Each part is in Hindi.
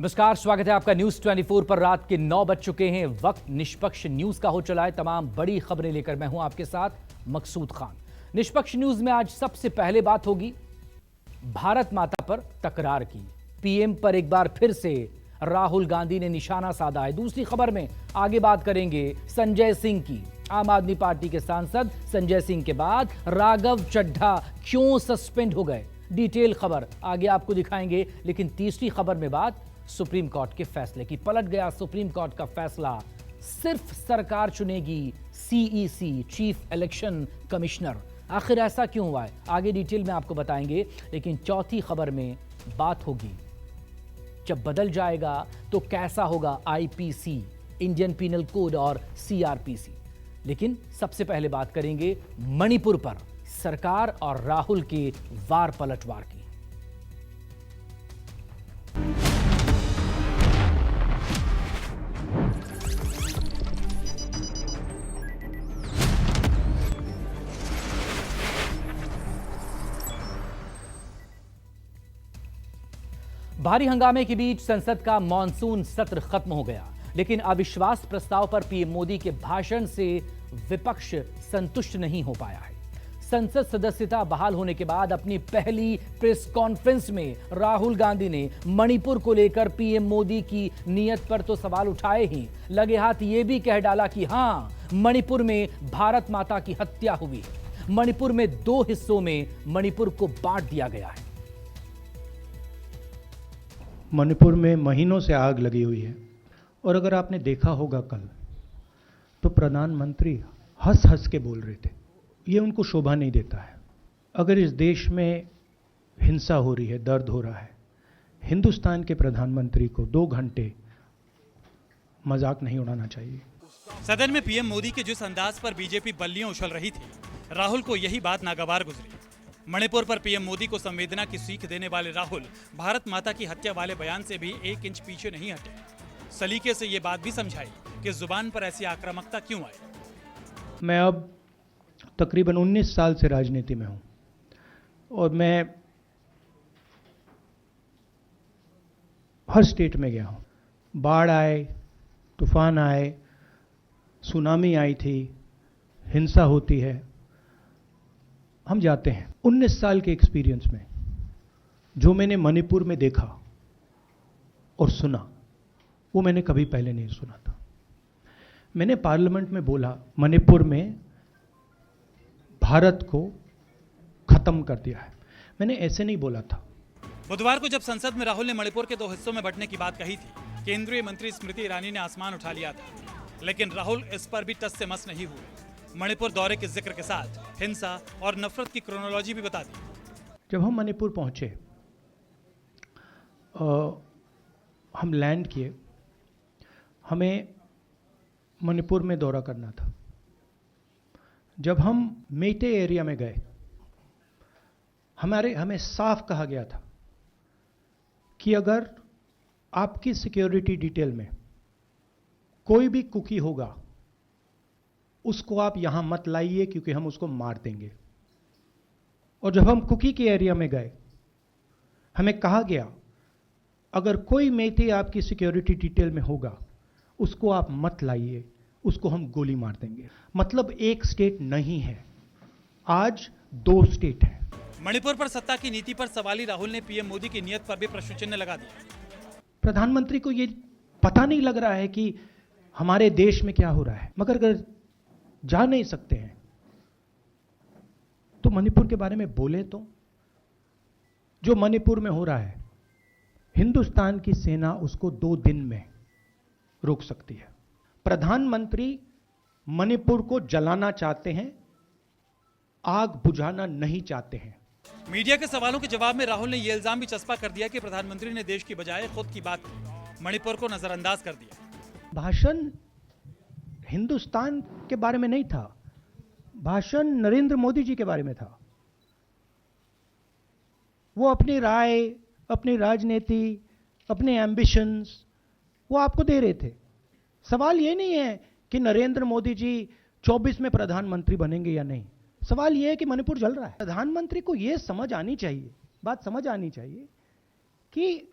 नमस्कार, स्वागत है आपका न्यूज 24 पर। रात के 9 बज चुके हैं। वक्त निष्पक्ष न्यूज का हो चला है। तमाम बड़ी खबरें लेकर मैं हूं आपके साथ मकसूद खान। निष्पक्ष न्यूज में आज सबसे पहले बात होगी भारत माता पर तकरार की। पीएम पर एक बार फिर से राहुल गांधी ने निशाना साधा है। दूसरी खबर में आगे बात करेंगे संजय सिंह की। आम आदमी पार्टी के सांसद संजय सिंह के बाद राघव चड्ढा क्यों सस्पेंड हो गए, डिटेल खबर आगे आपको दिखाएंगे। लेकिन तीसरी खबर में बात सुप्रीम कोर्ट के फैसले की। पलट गया सुप्रीम कोर्ट का फैसला। सिर्फ सरकार चुनेगी सीईसी, चीफ इलेक्शन कमिश्नर। आखिर ऐसा क्यों हुआ है, आगे डिटेल में आपको बताएंगे। लेकिन चौथी खबर में बात होगी जब बदल जाएगा तो कैसा होगा आईपीसी, इंडियन पिनल कोड और सीआरपीसी। लेकिन सबसे पहले बात करेंगे मणिपुर पर सरकार और राहुल के वार पलटवार की। भारी हंगामे के बीच संसद का मॉनसून सत्र खत्म हो गया, लेकिन अविश्वास प्रस्ताव पर पीएम मोदी के भाषण से विपक्ष संतुष्ट नहीं हो पाया है। संसद सदस्यता बहाल होने के बाद अपनी पहली प्रेस कॉन्फ्रेंस में राहुल गांधी ने मणिपुर को लेकर पीएम मोदी की नीयत पर तो सवाल उठाए ही, लगे हाथ ये भी कह डाला कि हां, मणिपुर में भारत माता की हत्या हुई है। मणिपुर में 2 हिस्सों में मणिपुर को बांट दिया गया है। मणिपुर में महीनों से आग लगी हुई है और अगर आपने देखा होगा कल, तो प्रधानमंत्री हंस हंस के बोल रहे थे। ये उनको शोभा नहीं देता है। अगर इस देश में हिंसा हो रही है, दर्द हो रहा है, हिंदुस्तान के प्रधानमंत्री को 2 घंटे मजाक नहीं उड़ाना चाहिए। सदन में पीएम मोदी के जिस अंदाज पर बीजेपी बल्लियां उछल रही थी, राहुल को यही बात नागवार गुजरी। मणिपुर पर पीएम मोदी को संवेदना की सीख देने वाले राहुल भारत माता की हत्या वाले बयान से भी 1 इंच पीछे नहीं हटे। सलीके से ये बात भी समझाई कि जुबान पर ऐसी आक्रामकता क्यों आई। मैं अब तकरीबन 19 साल से राजनीति में हूं और मैं हर स्टेट में गया हूं। बाढ़ आए, तूफान आए, सुनामी आई थी, हिंसा होती है, हम जाते हैं। 19 साल के एक्सपीरियंस में जो मैंने मणिपुर में देखा और सुना, वो मैंने कभी पहले नहीं सुना था। मैंने पार्लियामेंट में बोला, मणिपुर में भारत को खत्म कर दिया है। मैंने ऐसे नहीं बोला था। बुधवार को जब संसद में राहुल ने मणिपुर के 2 हिस्सों में बंटने की बात कही थी, केंद्रीय मंत्री स्मृति ईरानी ने आसमान उठा लिया था। लेकिन राहुल इस पर भी टस से मस नहीं हुए। मणिपुर दौरे के जिक्र के साथ हिंसा और नफरत की क्रोनोलॉजी भी बता दी। जब हम मणिपुर पहुंचे, हम लैंड किए, हमें मणिपुर में दौरा करना था। जब हम मेटे एरिया में गए, हमें साफ कहा गया था कि अगर आपकी सिक्योरिटी डिटेल में कोई भी कुकी होगा, उसको आप यहां मत लाइए क्योंकि हम उसको मार देंगे। और जब हम कुकी के एरिया में गए, हमें कहा गया अगर कोई मेथे आपकी सिक्योरिटी डिटेल में होगा, उसको आप मत लाइए, उसको हम गोली मार देंगे। मतलब एक स्टेट नहीं है, आज 2 स्टेट है। मणिपुर पर सत्ता की नीति पर सवाली राहुल ने पीएम मोदी की नीयत पर भी प्रश्न चिन्ह लगा दिया। प्रधानमंत्री को यह पता नहीं लग रहा है कि हमारे देश में क्या हो रहा है। मगर अगर जा नहीं सकते हैं तो मणिपुर के बारे में बोले तो। जो मणिपुर में हो रहा है, हिंदुस्तान की सेना उसको 2 दिन में रोक सकती है। प्रधानमंत्री मणिपुर को जलाना चाहते हैं, आग बुझाना नहीं चाहते हैं। मीडिया के सवालों के जवाब में राहुल ने यह इल्जाम भी चस्पा कर दिया कि प्रधानमंत्री ने देश की बजाय खुद की बात की, मणिपुर को नजरअंदाज कर दिया। भाषण हिंदुस्तान के बारे में नहीं था, भाषण नरेंद्र मोदी जी के बारे में था। वो अपनी राय, अपनी राजनीति, अपने एम्बिशंस वो आपको दे रहे थे। सवाल ये नहीं है कि नरेंद्र मोदी जी 24 में प्रधानमंत्री बनेंगे या नहीं। सवाल यह है कि मणिपुर जल रहा है। प्रधानमंत्री को यह समझ आनी चाहिए, बात समझ आनी चाहिए कि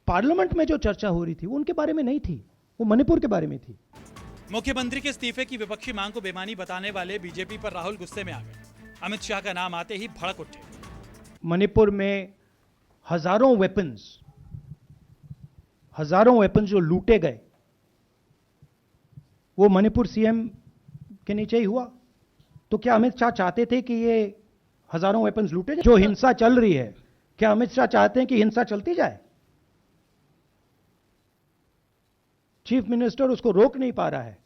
पार्लियामेंट में जो चर्चा हो रही थी वो उनके बारे में नहीं थी, वो मणिपुर के बारे में थी। मुख्यमंत्री के इस्तीफे की विपक्षी मांग को बेमानी बताने वाले बीजेपी पर राहुल गुस्से में आ गए। अमित शाह का नाम आते ही भड़क उठे। मणिपुर में हजारों वेपन्स जो लूटे गए वो मणिपुर सीएम के नीचे ही हुआ। तो क्या अमित शाह चाहते थे कि ये हजारों वेपन्स लूटे जाए? जो हिंसा चल रही है, क्या अमित शाह चाहते हैं कि हिंसा चलती जाए? चीफ मिनिस्टर उसको रोक नहीं पा रहा है।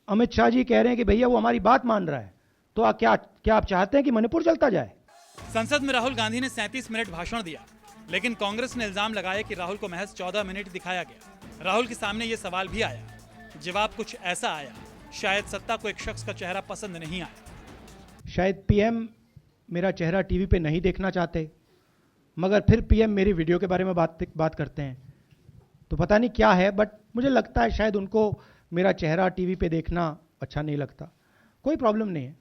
अमित शाह जी कह रहे हैं कि भैया वो हमारी बात मान रहा है, तो क्या आप चाहते हैं कि मणिपुर जलता जाए? संसद में राहुल गांधी ने 37 मिनट भाषण दिया, लेकिन कांग्रेस ने इल्जाम लगाया कि राहुल को महज 14 मिनट दिखाया गया। राहुल के सामने ये सवाल भी आया, जवाब कुछ ऐसा आया, शायद सत्ता को एक शख्स का चेहरा पसंद नहीं आया। शायद पीएम मेरा चेहरा टीवी पे नहीं देखना चाहते, मगर फिर पीएम मेरी वीडियो के बारे में बात करते हैं, तो पता नहीं क्या है, बट मुझे लगता है शायद उनको मेरा चेहरा टीवी पे देखना अच्छा नहीं लगता। कोई प्रॉब्लम नहीं है।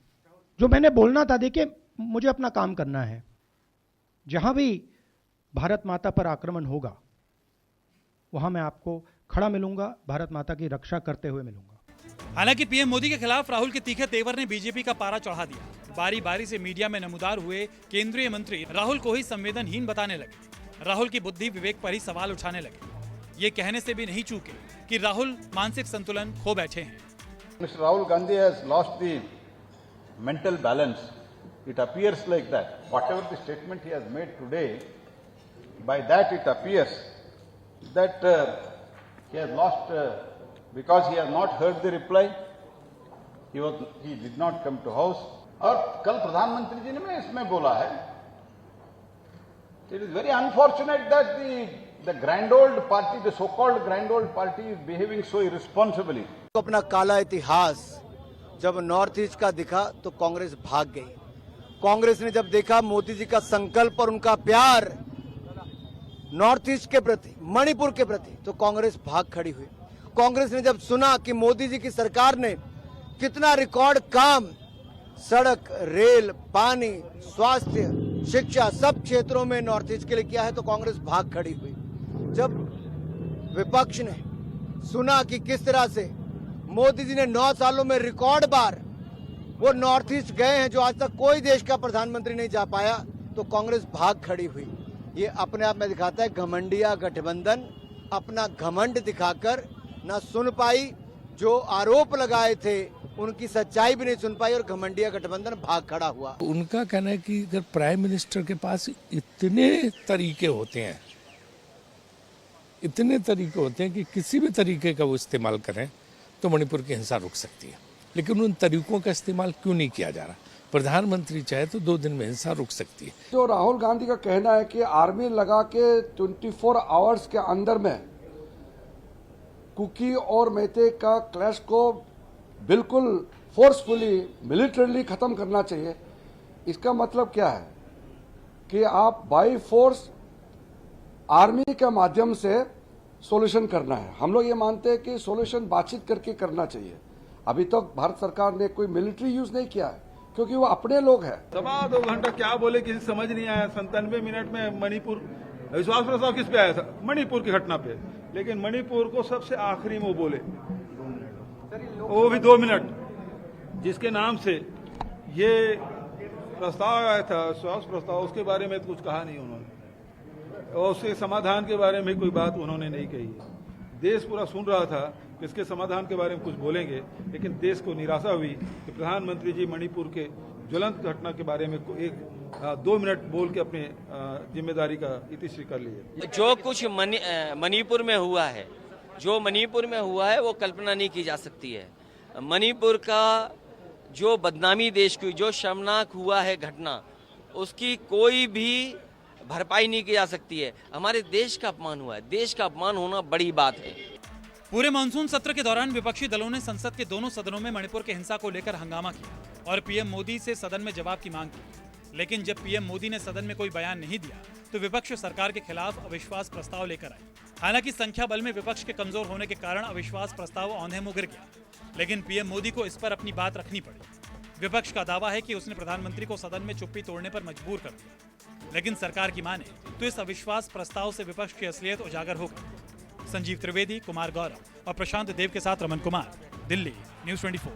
जो मैंने बोलना था, देखिए मुझे अपना काम करना है। जहां भी भारत माता पर आक्रमण होगा वहां मैं आपको खड़ा मिलूंगा, भारत माता की रक्षा करते हुए मिलूंगा। हालांकि पीएम मोदी के खिलाफ राहुल के तीखे तेवर ने बीजेपी का पारा चढ़ा दिया। बारी बारी से मीडिया में नमूदार हुए केंद्रीय मंत्री राहुल को ही संवेदनहीन बताने लगे। राहुल की बुद्धि विवेक पर ही सवाल उठाने लगे। ये कहने से भी नहीं चूके कि राहुल मानसिक संतुलन खो बैठे हैं। Mr. Rahul Gandhi has lost the mental balance. It appears like that. Whatever the statement he has made today, by that it appears that he has lost because he has not heard the reply. He did not come to house. और कल प्रधानमंत्री जी ने इसमें बोला है, it is very unfortunate that the grand old party, the so-called grand old party, is behaving so irresponsibly. अपना काला इतिहास जब नॉर्थ ईस्ट का दिखा तो कांग्रेस भाग गई। कांग्रेस ने जब देखा मोदी जी का संकल्प और उनका प्यार नॉर्थ ईस्ट के प्रति, मणिपुर के प्रति, तो कांग्रेस भाग खड़ी हुई। कांग्रेस ने जब सुना कि मोदी जी की सरकार ने कितना रिकॉर्ड काम सड़क, रेल, पानी, स्वास्थ्य, शिक्षा सब क्षेत्रों में नॉर्थ ईस्ट के लिए किया है, तो कांग्रेस भाग खड़ी हुई। जब विपक्ष ने सुना कि किस तरह से मोदी जी ने 9 सालों में रिकॉर्ड बार वो नॉर्थ ईस्ट गए हैं, जो आज तक कोई देश का प्रधानमंत्री नहीं जा पाया, तो कांग्रेस भाग खड़ी हुई। ये अपने आप में दिखाता है घमंडिया गठबंधन अपना घमंड दिखाकर ना सुन पाई, जो आरोप लगाए थे उनकी सच्चाई भी नहीं सुन पाई, और घमंडिया गठबंधन भाग खड़ा हुआ। उनका कहना है कि अगर प्राइम मिनिस्टर के पास इतने तरीके होते हैं कि किसी भी तरीके का वो इस्तेमाल करें तो मणिपुर की हिंसा रुक सकती है, लेकिन उन तरीकों का इस्तेमाल क्यों नहीं किया जा रहा? प्रधानमंत्री चाहे तो 2 दिन में हिंसा रुक सकती है। जो राहुल गांधी का कहना है कि आर्मी लगा के 24 आवर्स के अंदर में कुकी और मेते का क्लैश को बिल्कुल फोर्सफुली मिलिटरीली खत्म करना चाहिए, इसका मतलब क्या है कि आप बाई फोर्स आर्मी के माध्यम से सॉल्यूशन करना है। हम लोग ये मानते हैं कि सॉल्यूशन बातचीत करके करना चाहिए। अभी तक भारत सरकार ने कोई मिलिट्री यूज नहीं किया है, क्योंकि वो अपने लोग हैं। 2 घंटा क्या बोले किसी समझ नहीं आया। 97 मिनट में मणिपुर विश्वास प्रस्ताव किस पे आया था? मणिपुर की घटना पे। लेकिन मणिपुर को सबसे आखिरी में वो बोले, वो भी 2 मिनट, जिसके नाम से ये प्रस्ताव आया था, विश्वास प्रस्ताव, उसके बारे में कुछ कहा नहीं उन्होंने, और उसके समाधान के बारे में कोई बात उन्होंने नहीं कही। देश पूरा सुन रहा था कि इसके समाधान के बारे में कुछ बोलेंगे, लेकिन देश को निराशा हुई कि प्रधानमंत्री जी मणिपुर के ज्वलंत घटना के बारे में 2 मिनट बोल के अपने जिम्मेदारी का इतिश्री कर लिए। जो कुछ मणिपुर में हुआ है वो कल्पना नहीं की जा सकती है। मणिपुर का जो बदनामी देश की, जो शर्मनाक हुआ है घटना, उसकी कोई भी भरपाई नहीं की जा सकती है। हमारे देश का अपमान हुआ है, देश का अपमान होना बड़ी बात है। पूरे मानसून सत्र के दौरान विपक्षी दलों ने संसद के दोनों सदनों में मणिपुर के हिंसा को लेकर हंगामा किया और पीएम मोदी से सदन में जवाब की मांग की। लेकिन जब पीएम मोदी ने सदन में कोई बयान नहीं दिया तो विपक्ष सरकार के खिलाफ अविश्वास प्रस्ताव लेकर आई। हालांकि संख्या बल में विपक्ष के कमजोर होने के कारण अविश्वास प्रस्ताव औंधे मुँह गिर गया, लेकिन पीएम मोदी को इस पर अपनी बात रखनी पड़ी। विपक्ष का दावा है कि उसने प्रधानमंत्री को सदन में चुप्पी तोड़ने पर मजबूर कर दिया। लेकिन सरकार की माने तो इस अविश्वास प्रस्ताव से विपक्ष की असलियत उजागर हो गई। संजीव त्रिवेदी, कुमार गौरव और प्रशांत देव के साथ रमन कुमार, दिल्ली, न्यूज़ 24।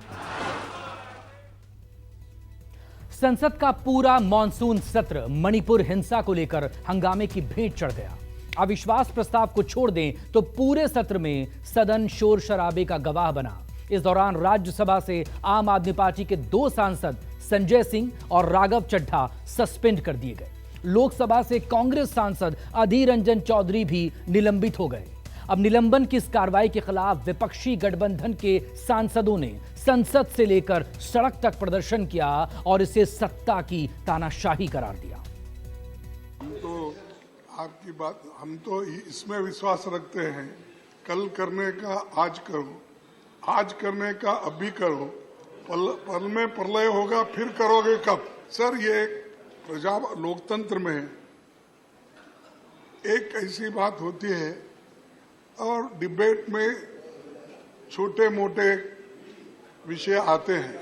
संसद का पूरा मॉनसून सत्र मणिपुर हिंसा को लेकर हंगामे की भेंट चढ़ गया। अविश्वास प्रस्ताव को छोड़ दें तो पूरे सत्र में सदन शोर शराबे का गवाह बना। इस दौरान राज्यसभा से आम आदमी पार्टी के 2 सांसद संजय सिंह और राघव चड्ढा सस्पेंड कर दिए गए। लोकसभा से कांग्रेस सांसद अधीर रंजन चौधरी भी निलंबित हो गए। अब निलंबन की इस कार्रवाई के खिलाफ विपक्षी गठबंधन के सांसदों ने संसद से लेकर सड़क तक प्रदर्शन किया और इसे सत्ता की तानाशाही करार दिया। हम तो आपकी बात, हम तो इसमें विश्वास रखते हैं, कल करने का आज करो, आज करने का अभी करो, पल में प्रलय होगा फिर करोगे कब। सर, ये प्रजा लोकतंत्र में एक ऐसी बात होती है और डिबेट में छोटे मोटे विषय आते हैं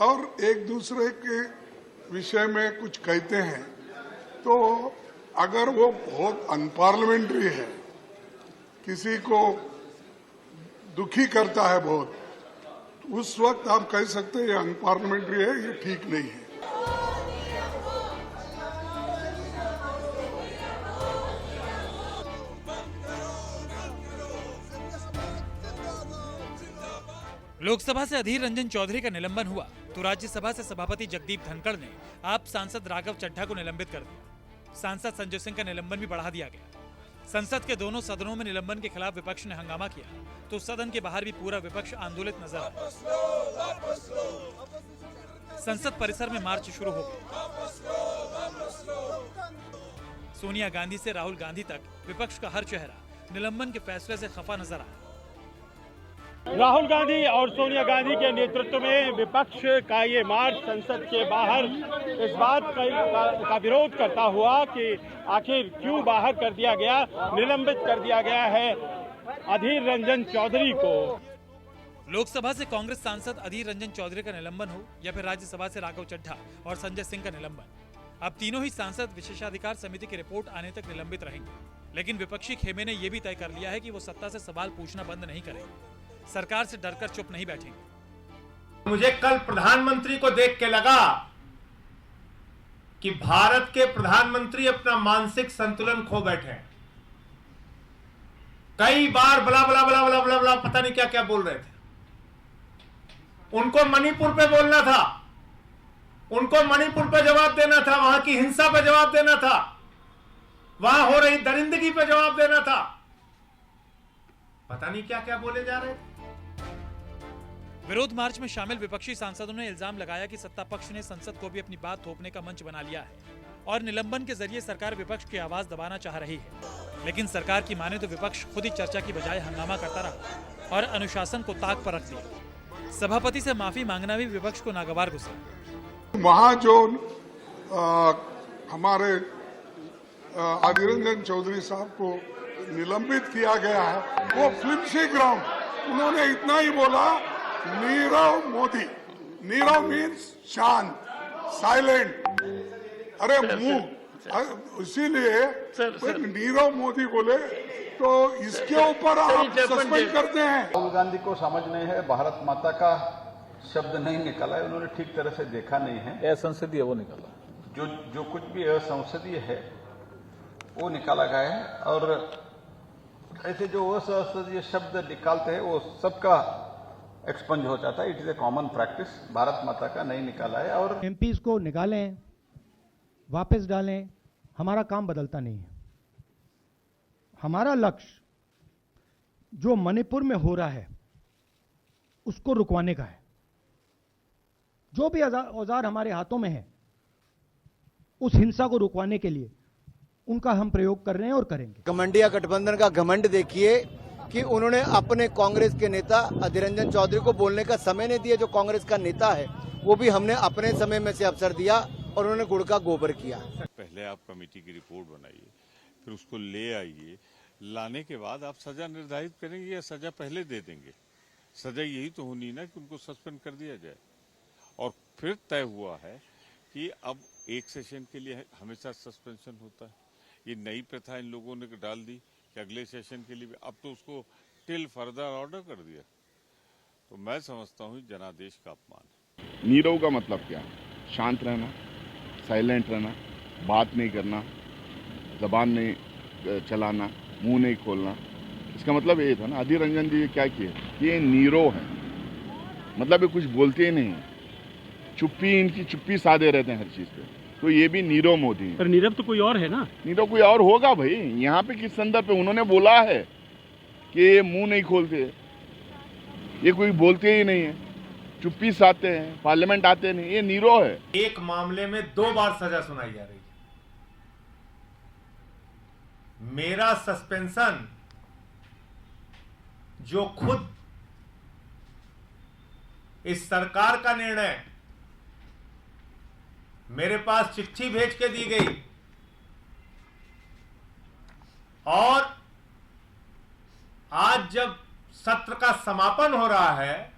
और एक दूसरे के विषय में कुछ कहते हैं, तो अगर वो बहुत अनपार्लियामेंट्री है, किसी को दुखी करता है बहुत, उस वक्त आप कह सकते हैं ये अनपार्लियामेंट्री है, ये ठीक नहीं है। लोकसभा से अधीर रंजन चौधरी का निलंबन हुआ तो राज्यसभा से सभापति जगदीप धनखड़ ने आप सांसद राघव चड्ढा को निलंबित कर दिया। सांसद संजय सिंह का निलंबन भी बढ़ा दिया गया। संसद के दोनों सदनों में निलंबन के खिलाफ विपक्ष ने हंगामा किया तो सदन के बाहर भी पूरा विपक्ष आंदोलित नजर आया। संसद परिसर में मार्च शुरू हो गया। सोनिया गांधी से राहुल गांधी तक विपक्ष का हर चेहरा निलंबन के फैसले से खफा नजर आया। राहुल गांधी और सोनिया गांधी के नेतृत्व में विपक्ष का ये मार्च संसद के बाहर इस बात का विरोध करता हुआ कि आखिर क्यों बाहर कर दिया गया, निलंबित कर दिया गया है अधीर रंजन चौधरी को। लोकसभा से कांग्रेस सांसद अधीर रंजन चौधरी का निलंबन हो या फिर राज्यसभा से राघव चड्ढा और संजय सिंह का निलंबन, अब तीनों ही सांसद विशेषाधिकार समिति की रिपोर्ट आने तक निलंबित रहेंगे। लेकिन विपक्षी खेमे ने यह भी तय कर लिया है कि वो सत्ता से सवाल पूछना बंद नहीं करेंगे, सरकार से डरकर चुप नहीं बैठेंगे। मुझे कल प्रधानमंत्री को देख के लगा कि भारत के प्रधानमंत्री अपना मानसिक संतुलन खो बैठे हैं। कई बार बला बला बला बला बला बला पता नहीं क्या क्या बोल रहे थे। उनको मणिपुर पे बोलना था, उनको मणिपुर पे जवाब देना था, वहां की हिंसा पे जवाब देना था, वहां हो रही दरिंदगी पे जवाब देना था। पता नहीं क्या क्या बोले जा रहे थे। विरोध मार्च में शामिल विपक्षी सांसदों ने इल्जाम लगाया कि सत्ता पक्ष ने संसद को भी अपनी बात थोपने का मंच बना लिया है और निलंबन के जरिए सरकार विपक्ष की आवाज दबाना चाह रही है। लेकिन सरकार की माने तो विपक्ष खुद ही चर्चा की बजाय हंगामा करता रहा और अनुशासन को ताक पर रख दिया। सभापति से माफी मांगना भी विपक्ष को नागवार गुजरा। वहां जो हमारे अधीर रंजन चौधरी साहब को निलंबित किया गया है, वो फ्लिप्सी ग्राउंड, उन्होंने इतना ही बोला, नीरव मोदी। नीरव मीन्स शांत, साइलेंट, अरे मुंह, इसीलिए नीरव मोदी बोले तो इसके ऊपर आप सस्पेंड करते हैं। राहुल गांधी को समझ नहीं है, भारत माता का शब्द नहीं निकाला है, उन्होंने ठीक तरह से देखा नहीं है। असंसदीय वो निकाला, जो कुछ भी असंसदीय है वो निकाला गया है और ऐसे जो असंसदीय शब्द निकालते हैं वो सबका एक्सपंज हो जाता है। It is a common practice, Bharat माता का नहीं निकाला है। और एमपीज को निकालें, वापस डालें, हमारा काम बदलता नहीं है। हमारा लक्ष्य जो मणिपुर में हो रहा है उसको रुकवाने का है। जो भी औजार हमारे हाथों में है उस हिंसा को रुकवाने के लिए उनका हम प्रयोग कर रहे हैं और करेंगे। घमंडिया गठबंधन का घमंड देखिए कि उन्होंने अपने कांग्रेस के नेता अधीर रंजन चौधरी को बोलने का समय नहीं दिया। जो कांग्रेस का नेता है वो भी हमने अपने समय में से अवसर दिया और उन्होंने गुड़ का गोबर किया। पहले आप कमेटी की रिपोर्ट बनाइए, फिर उसको ले आइए, लाने के बाद आप सजा निर्धारित करेंगे या सजा पहले दे देंगे। सजा यही तो होनी ना कि उनको सस्पेंड कर दिया जाए। और फिर तय हुआ है कि अब एक सेशन के लिए हमेशा सस्पेंशन होता है। ये नई प्रथा इन लोगों ने डाल दी कि अगले सेशन के लिए भी, अब तो उसको टिल फर्दर ऑर्डर कर दिया। तो मैं समझता हूँ जनादेश का अपमान है। नीरव का मतलब क्या है? शांत रहना, साइलेंट रहना, बात नहीं करना, जबान नहीं चलाना, मुंह नहीं खोलना। इसका मतलब ये था ना। अधीर रंजन जी क्या किए? ये नीरो है, मतलब ये कुछ बोलते ही नहीं, चुप्पी, इनकी चुप्पी साधे रहते हैं हर चीज पे। तो ये भी नीरव मोदी है। पर नीरव तो कोई और है ना? नीरव कोई और होगा भाई। यहाँ पे किस संदर्भ पे उन्होंने बोला है कि ये मुंह नहीं खोलते, ये कोई बोलते ही नहीं है, चुप्पी साधते हैं, पार्लियामेंट आते नहीं, ये नीरव है। एक मामले में 2 बार सजा सुनाई जा रही है। मेरा सस्पेंशन जो खुद इस सरकार का निर्णय मेरे पास चिट्ठी भेज के दी गई और आज जब सत्र का समापन हो रहा है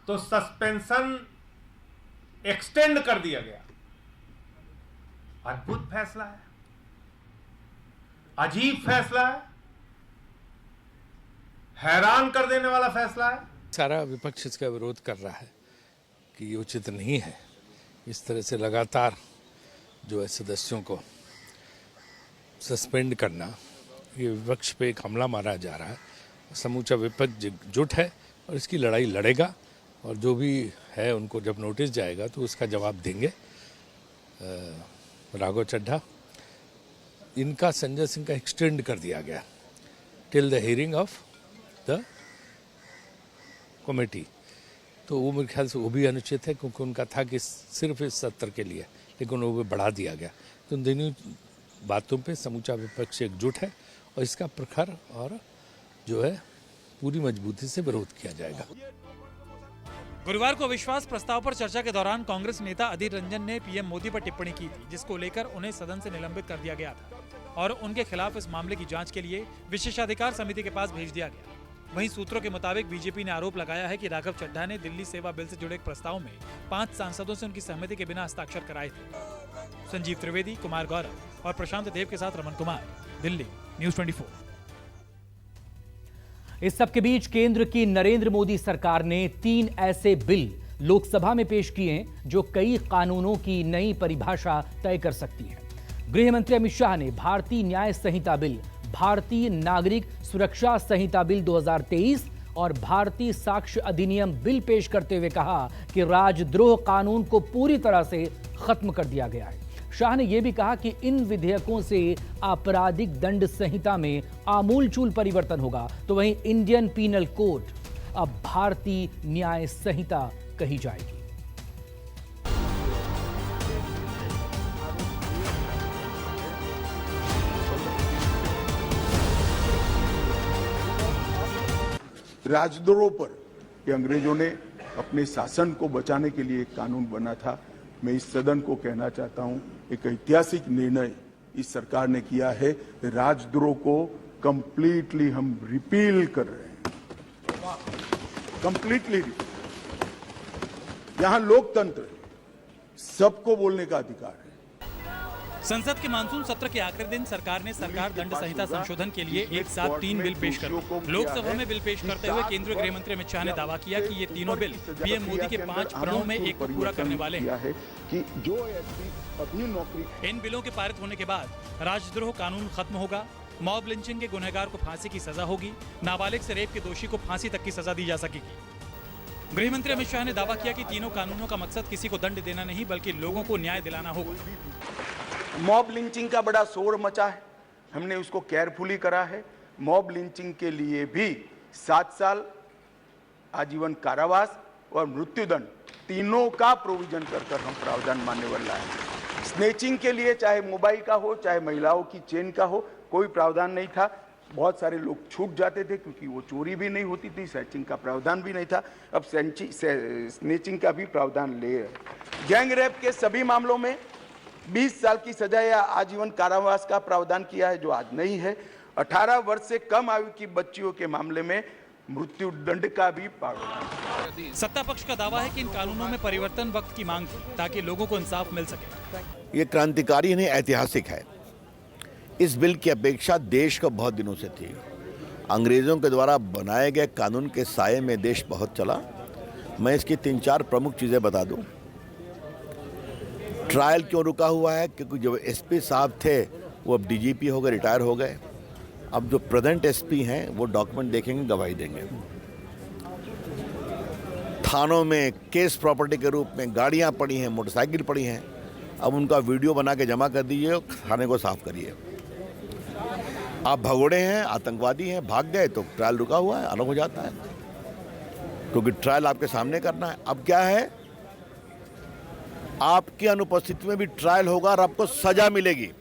तो सस्पेंशन एक्सटेंड कर दिया गया। अद्भुत फैसला है, अजीब फैसला है, हैरान कर देने वाला फैसला है। सारा विपक्ष इसका विरोध कर रहा है कि ये उचित नहीं है। इस तरह से लगातार जो है सदस्यों को सस्पेंड करना, ये विपक्ष पे एक हमला मारा जा रहा है। समूचा विपक्ष एकजुट है और इसकी लड़ाई लड़ेगा और जो भी है उनको जब नोटिस जाएगा तो उसका जवाब देंगे। राघव चड्ढा, इनका संजय सिंह का एक्सटेंड कर दिया गया till the hearing of the committee. तो वो मेरे ख्याल से वो भी अनुचित है, क्योंकि उनका था कि सिर्फ इस सत्र के लिए, लेकिन वो भी बढ़ा दिया गया। तो इन दोनों बातों पे समूचा विपक्ष एकजुट है और इसका प्रखर और जो है पूरी मजबूती से विरोध किया जाएगा। गुरुवार को अविश्वास प्रस्ताव पर चर्चा के दौरान कांग्रेस नेता अधीर रंजन ने पीएम मोदी पर टिप्पणी की थी, जिसको लेकर उन्हें सदन से निलंबित कर दिया गया था और उनके खिलाफ इस मामले की जांच के लिए विशेषाधिकार समिति के पास भेज दिया गया। वहीं सूत्रों के मुताबिक बीजेपी ने आरोप लगाया है कि राघव चड्ढा ने दिल्ली सेवा बिल से जुड़े एक प्रस्ताव में 5 सांसदों से उनकी सहमति के बिना हस्ताक्षर कराए थे। संजीव त्रिवेदी, कुमार गौरव और प्रशांत देव के साथ रमन कुमार, दिल्ली, न्यूज़ 24। इस सब के बीच केंद्र की नरेंद्र मोदी सरकार ने 3 ऐसे बिल लोकसभा में पेश किए हैं जो कई कानूनों की नई परिभाषा तय कर सकती है। गृह मंत्री अमित शाह ने भारतीय न्याय संहिता बिल, भारतीय नागरिक सुरक्षा संहिता बिल 2023 और भारतीय साक्ष्य अधिनियम बिल पेश करते हुए कहा कि राजद्रोह कानून को पूरी तरह से खत्म कर दिया गया है। शाह ने यह भी कहा कि इन विधेयकों से आपराधिक दंड संहिता में आमूलचूल परिवर्तन होगा। तो वहीं इंडियन पीनल कोड अब भारतीय न्याय संहिता कही जाएगी। राजद्रोह पर कि अंग्रेजों ने अपने शासन को बचाने के लिए एक कानून बना था। मैं इस सदन को कहना चाहता हूं, एक ऐतिहासिक निर्णय इस सरकार ने किया है। राजद्रोह को कंप्लीटली हम रिपील कर रहे हैं, कंप्लीटली। यहां लोकतंत्र है, सबको बोलने का अधिकार है। संसद के मानसून सत्र के आखिरी दिन सरकार ने सरकार दंड संहिता संशोधन के लिए एक साथ 3 बिल पेश कर दिए। लोकसभा में बिल पेश करते हुए केंद्रीय गृह मंत्री अमित शाह ने दावा किया कि ये तीनों बिल पीएम मोदी के 5 प्रणों में एक को पूरा करने वाले हैं। कि जो अभी नौकरी, इन बिलों के पारित होने के बाद राजद्रोह कानून खत्म होगा, मॉब लिंचिंग के गुनहगार को फांसी की सजा होगी, नाबालिग से रेप के दोषी को फांसी तक की सजा दी जा सकेगी। गृह मंत्री अमित शाह ने दावा किया कि तीनों कानूनों का मकसद किसी को दंड देना नहीं बल्कि लोगों को न्याय दिलाना होगा। मॉब लिंचिंग का बड़ा शोर मचा है, हमने उसको केयरफुली करा है। मॉब लिंचिंग के लिए भी 7 साल आजीवन कारावास और मृत्युदंड तीनों का प्रोविजन कर हम प्रावधान मानने वाला है। स्नेचिंग के लिए चाहे मोबाइल का हो चाहे महिलाओं की चेन का हो, कोई प्रावधान नहीं था। बहुत सारे लोग छूट जाते थे क्योंकि वो चोरी भी नहीं होती थी, स्नेचिंग का प्रावधान भी नहीं था। अब स्नेचिंग का भी प्रावधान ले रहे। गैंग रेप के सभी मामलों में 20 साल की सजा या आजीवन कारावास का प्रावधान किया है, जो आज नहीं है। 18 वर्ष से कम आयु की बच्चियों के मामले में मृत्यु दंड का भी प्रावधान। सत्ता पक्ष का दावा है कि इन कानूनों में परिवर्तन वक्त की मांग थी ताकि लोगों को इंसाफ मिल सके। ये क्रांतिकारी नहीं, ऐतिहासिक है। इस बिल की अपेक्षा देश को बहुत दिनों से थी। अंग्रेजों के द्वारा बनाए गए कानून के साये में देश बहुत चला। मैं इसकी 3-4 प्रमुख चीज़ें बता दूं। ट्रायल क्यों रुका हुआ है? क्योंकि जो एसपी साहब थे वो अब डीजीपी हो गए, रिटायर हो गए। अब जो प्रेजेंट एसपी हैं वो डॉक्यूमेंट देखेंगे, गवाही देंगे। थानों में केस प्रॉपर्टी के रूप में गाड़ियां पड़ी हैं, मोटरसाइकिल पड़ी हैं। अब उनका वीडियो बना के जमा कर दीजिए और थाने को साफ करिए। आप भगोड़े हैं, आतंकवादी हैं, भाग गए तो ट्रायल रुका हुआ है, अलग हो जाता है, क्योंकि ट्रायल आपके सामने करना है। अब क्या है, आपकी अनुपस्थिति में भी ट्रायल होगा और आपको सजा मिलेगी।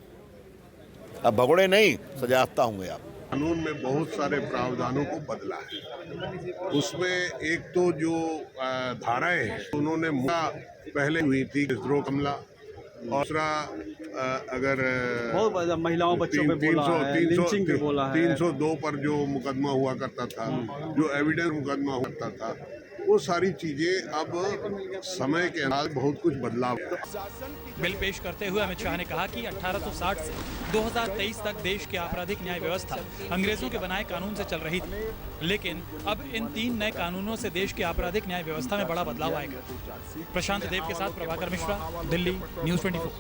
अब भगोड़े नहीं, सजायाफ्ता होंगे आप। कानून में बहुत सारे प्रावधानों को बदला है। उसमें एक तो जो धाराएं हैं उन्होंने पहले हुई थी विद्रोह हमला, दूसरा अगर महिलाओं बच्चों पे बोला है, लिंचिंग पे बोला है, 302 पर जो मुकदमा हुआ करता था, जो एविडेंस मुकदमा हुआ करता था, वो सारी चीजें अब समय के साथ बहुत कुछ बदलाव। बिल पेश करते हुए अमित शाह ने कहा कि 1860 से 2023 तक देश की आपराधिक न्याय व्यवस्था अंग्रेजों के बनाए कानून से चल रही थी, लेकिन अब इन 3 नए कानूनों से देश की आपराधिक न्याय व्यवस्था में बड़ा बदलाव आएगा। प्रशांत देव के साथ प्रभाकर मिश्रा, दिल्ली, न्यूज़ 24।